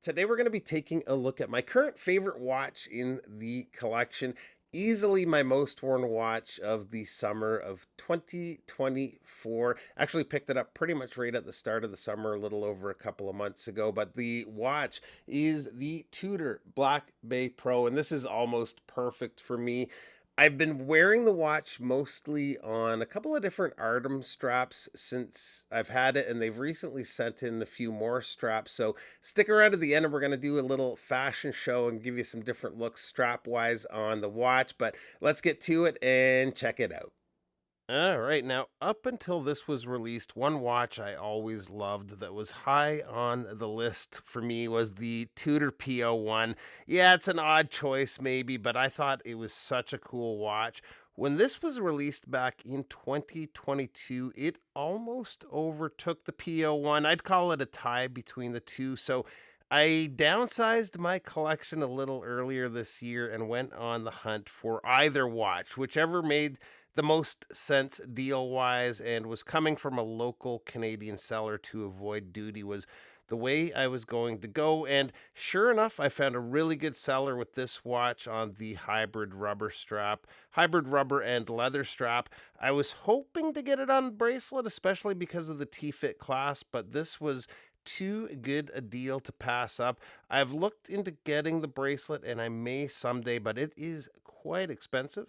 Today we're going to be taking a look at my current favorite watch in the collection. Easily my most worn watch of the summer of 2024. Actually picked it up pretty much right at the start of the summer, a little over a couple of months ago. But the watch is the Tudor Black Bay Pro, and this is almost perfect for me. I've been wearing the watch mostly on a couple of different Artem straps since I've had it, and they've recently sent in a few more straps. So stick around to the end, and we're going to do a little fashion show and give you some different looks strap wise on the watch. But let's get to it and check it out. All right. Now, up until this was released, one watch I always loved that was high on the list for me was the Tudor PO1. Yeah, it's an odd choice, maybe, but I thought it was such a cool watch. When this was released back in 2022, it almost overtook the PO1. I'd call it a tie between the two. So I downsized my collection a little earlier this year and went on the hunt for either watch, whichever made the most sense deal wise and was coming from a local Canadian seller to avoid duty was the way I was going to go. And sure enough, I found a really good seller with this watch on the hybrid rubber and leather strap. I was hoping to get it on bracelet, especially because of the T-fit clasp, but this was too good a deal to pass up. I've looked into getting the bracelet and I may someday, but it is quite expensive.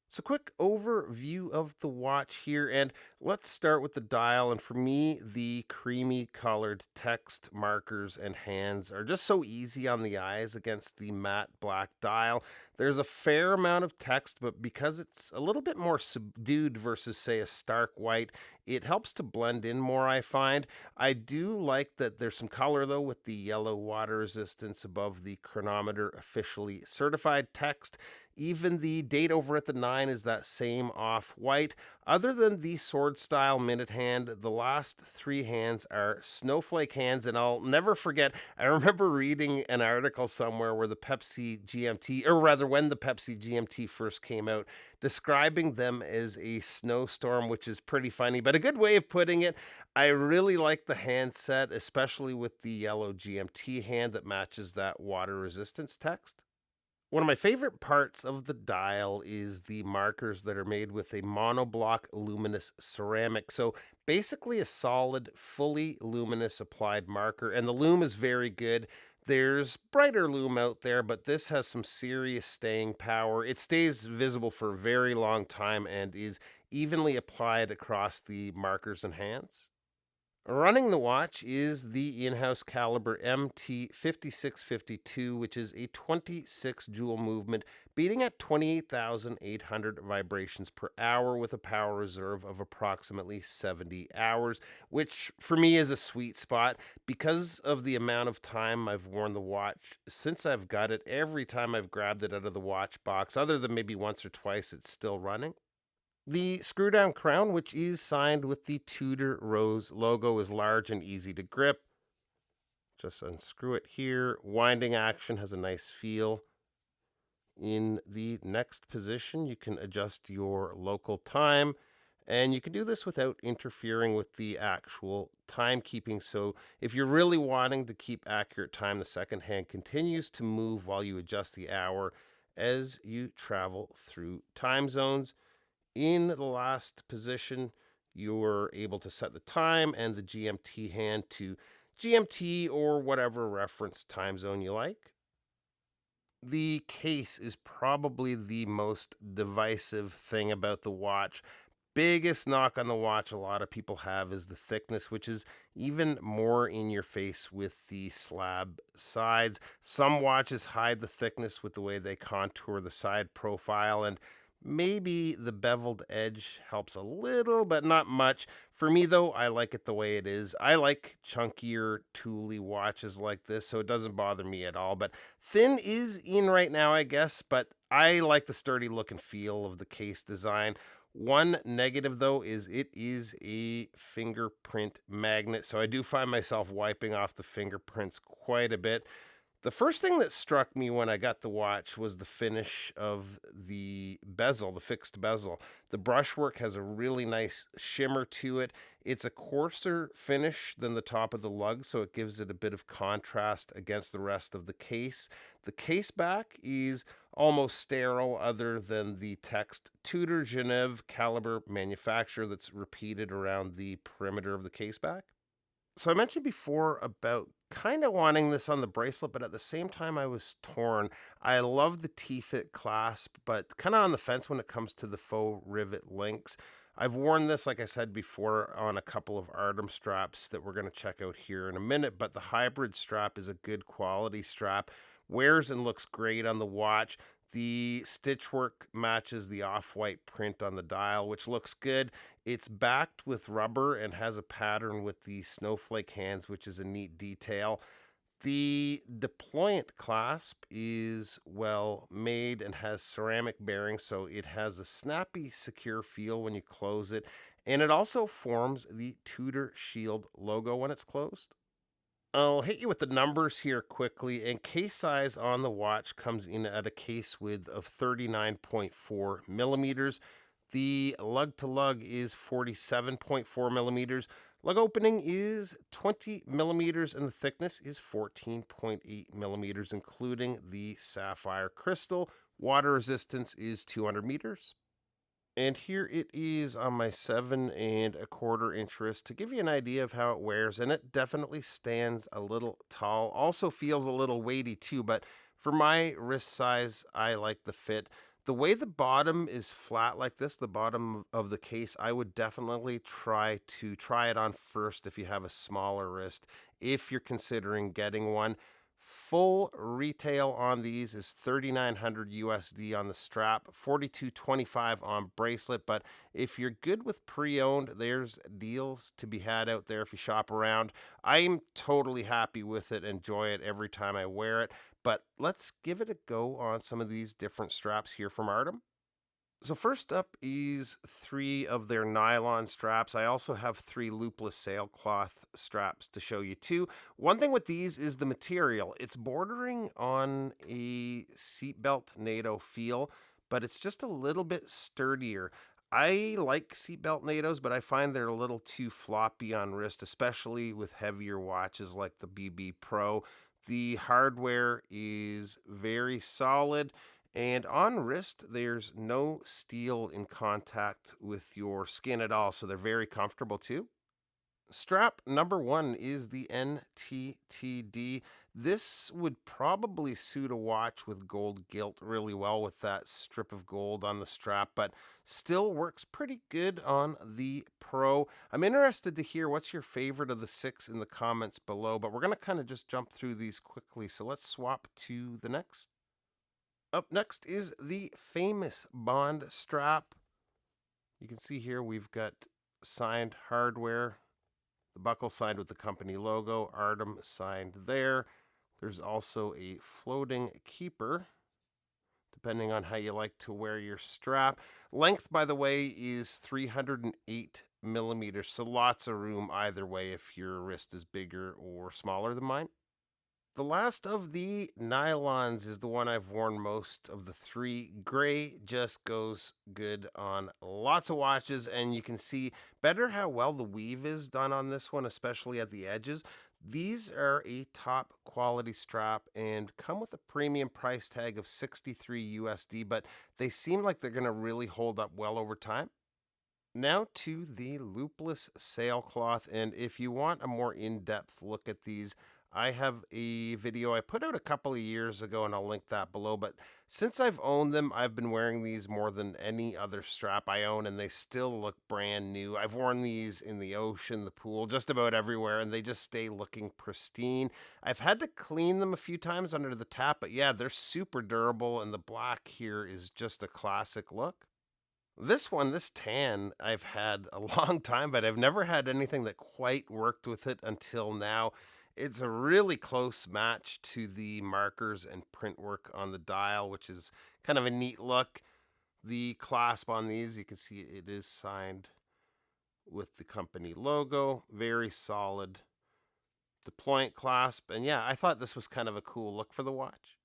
So, quick overview of the watch here, and let's start with the dial. And for me, the creamy colored text markers and hands are just so easy on the eyes against the matte black dial. There's a fair amount of text, but because it's a little bit more subdued versus, say, a stark white, it helps to blend in more, I find. I do like that there's some color, though, with the yellow water resistance above the chronometer officially certified text. Even the date over at the 9 is that same off-white. Other than the sword style minute hand, the last three hands are snowflake hands, and I'll never forget, I remember reading an article somewhere where the Pepsi GMT, or rather when the Pepsi GMT first came out, describing them as a snowstorm, which is pretty funny, but a good way of putting it. I really like the handset, especially with the yellow GMT hand that matches that water resistance text. One of my favorite parts of the dial is the markers that are made with a monoblock luminous ceramic. So basically a solid, fully luminous applied marker. And the lume is very good. There's brighter lume out there, but this has some serious staying power. It stays visible for a very long time and is evenly applied across the markers and hands. Running the watch is the in-house caliber MT5652, which is a 26 joule movement, beating at 28,800 vibrations per hour with a power reserve of approximately 70 hours, which for me is a sweet spot because of the amount of time I've worn the watch since I've got it. Every time I've grabbed it out of the watch box, other than maybe once or twice, it's still running. The screw down crown, which is signed with the Tudor Rose logo, is large and easy to grip. Just unscrew it here. Winding action has a nice feel. In the next position, you can adjust your local time, and you can do this without interfering with the actual timekeeping. So if you're really wanting to keep accurate time, the second hand continues to move while you adjust the hour as you travel through time zones. In the last position, you're able to set the time and the GMT hand to GMT or whatever reference time zone you like. The case is probably the most divisive thing about the watch. Biggest knock on the watch a lot of people have is the thickness, which is even more in your face with the slab sides. Some watches hide the thickness with the way they contour the side profile, and maybe the beveled edge helps a little, but not much. For me, though, I like it the way it is. I like chunkier, tooly watches like this, so it doesn't bother me at all. But thin is in right now, I guess, but I like the sturdy look and feel of the case design. One negative, though, is it is a fingerprint magnet, so I do find myself wiping off the fingerprints quite a bit. The first thing that struck me when I got the watch was the finish of the bezel, the fixed bezel. The brushwork has a really nice shimmer to it. It's a coarser finish than the top of the lug, so it gives it a bit of contrast against the rest of the case. The case back is almost sterile, other than the text Tudor Genève caliber manufacturer that's repeated around the perimeter of the case back. So I mentioned before about kind of wanting this on the bracelet, but at the same time I was torn. I love the T-fit clasp, but kind of on the fence when it comes to the faux rivet links. I've worn this, like I said before, on a couple of Artem straps that we're going to check out here in a minute, but the hybrid strap is a good quality strap. Wears and looks great on the watch. The stitchwork matches the off-white print on the dial, which looks good. It's backed with rubber and has a pattern with the snowflake hands, which is a neat detail. The deployant clasp is well made and has ceramic bearings, so it has a snappy, secure feel when you close it. And it also forms the Tudor Shield logo when it's closed. I'll hit you with the numbers here quickly. And case size on the watch comes in at a case width of 39.4 millimeters. The lug to lug is 47.4 millimeters. Lug opening is 20 millimeters and the thickness is 14.8 millimeters, including the sapphire crystal. Water resistance is 200 meters. And here it is on my 7.25-inch wrist to give you an idea of how it wears. And it definitely stands a little tall. Also feels a little weighty too, but for my wrist size, I like the fit. The way the bottom is flat like this, the bottom of the case, I would definitely try it on first if you have a smaller wrist, if you're considering getting one. Full retail on these is $3,900 USD on the strap, $4,225 on bracelet. But if you're good with pre-owned, there's deals to be had out there if you shop around. I'm totally happy with it, enjoy it every time I wear it. But let's give it a go on some of these different straps here from Artem. So first up is 3 of their nylon straps. I also have 3 loopless sailcloth straps to show you too. One thing with these is the material. It's bordering on a seatbelt NATO feel, but it's just a little bit sturdier. I like seatbelt NATOs, but I find they're a little too floppy on wrist, especially with heavier watches like the BB Pro. The hardware is very solid. And on wrist, there's no steel in contact with your skin at all, so they're very comfortable too. Strap number 1 is the NTTD. This would probably suit a watch with gold gilt really well with that strip of gold on the strap, but still works pretty good on the Pro. I'm interested to hear what's your favorite of the 6 in the comments below, but we're going to kind of just jump through these quickly, so let's swap to the next. Up next is the famous Bond strap. You can see here we've got signed hardware. The buckle signed with the company logo. Artem signed there. There's also a floating keeper, depending on how you like to wear your strap. Length, by the way, is 308 millimeters, so lots of room either way if your wrist is bigger or smaller than mine. The last of the nylons is the one I've worn most of the 3. Gray just goes good on lots of watches, and you can see better how well the weave is done on this one, especially at the edges. These are a top quality strap and come with a premium price tag of 63 USD, but they seem like they're going to really hold up well over time. Now to the loopless sailcloth, and if you want a more in-depth look at these, I have a video I put out a couple of years ago, and I'll link that below. But since I've owned them, I've been wearing these more than any other strap I own, and they still look brand new. I've worn these in the ocean, the pool, just about everywhere, and they just stay looking pristine. I've had to clean them a few times under the tap, but yeah, they're super durable, and the black here is just a classic look. This one, this tan, I've had a long time, but I've never had anything that quite worked with it until now. It's a really close match to the markers and print work on the dial, which is kind of a neat look. The clasp on these, you can see it is signed with the company logo. Very solid. deployant clasp. And yeah, I thought this was kind of a cool look for the watch.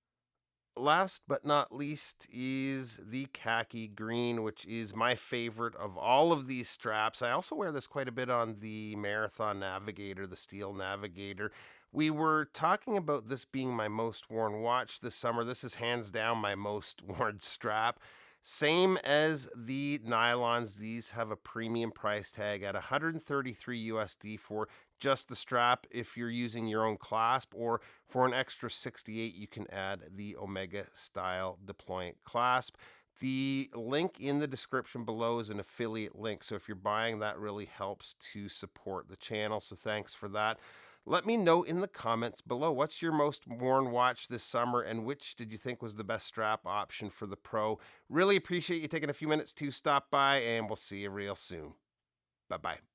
Last but not least is the khaki green, which is my favorite of all of these straps. I also wear this quite a bit on the Marathon Navigator, the Steel Navigator. We were talking about this being my most worn watch this summer. This is hands down my most worn strap. Same as the nylons, these have a premium price tag at 133 USD for just the strap if you're using your own clasp, or for an extra 68 you can add the Omega style deployant clasp. The link in the description below is an affiliate link, so if you're buying, that really helps to support the channel, so thanks for that. Let me know in the comments below, what's your most worn watch this summer, and which did you think was the best strap option for the Pro? Really appreciate you taking a few minutes to stop by, and we'll see you real soon. Bye-bye.